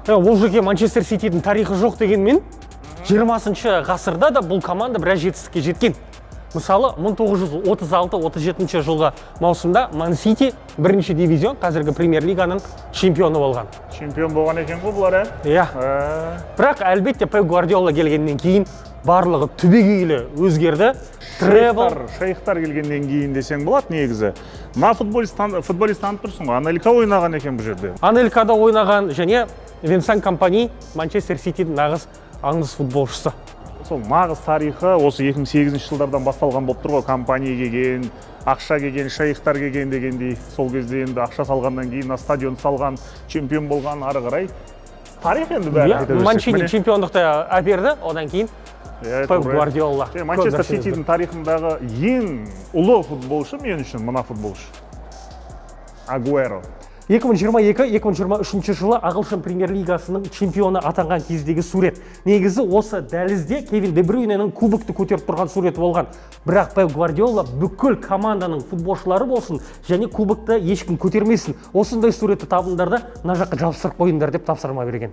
Ол жерге Манчестер Ситидің тарихы жоқ дегенмен 20 ғасырда да бұл команда біраз жетістікке жеткен. Мысалы 1936-37 жылғы маусымда Ман Сити бірінші дивизион, қазіргі премьер-лиганың чемпионы болған. Чемпион болған екен ғой бұлар, Иә. Бірақ әлбетте Пеп Гвардиола келгеннен кейін барлығы түбегейлі өзгерді. Шейхтар келгеннен кейін десең болады негізі. Мына футболист танып тұрсың ғой, Анелька ойнаған екен бұл жерде. Анелькада ойнаған және Винсан Компани Манчестер Ситидің нағыз аңыз футболшысы. Сол нағыз тарихы осы 2008 жылдардан басталған болып тұр ғой. Компания келген, ақша келген, шейхтар келген дегендей. Сол кезде енді ақша салғаннан кейін стадион салған, чемпион болған, ары қарай тарих енді бәрі. Манчини чемпиондықты әперді, одан кейін Пеп Гвардиола. Манчестер Ситидің тарихындағы ең ұлы футболшы мен үшін мына футболшы. Агуэро. 2022-2023 жылы Ағылшын премьер-лигасының чемпионы атанған кездегі сурет. Негізі осы дәлізде Кевин Де Брюйненің кубокты көтеріп тұрған суреті болған. Бірақ Пеп Гвардиола бүкіл команданың футболшылары болсын және кубокты ешкім көтермесін. Осындай суретті табыңдар да мына жаққа жабыстырып қойыңдар деп тапсырма берген.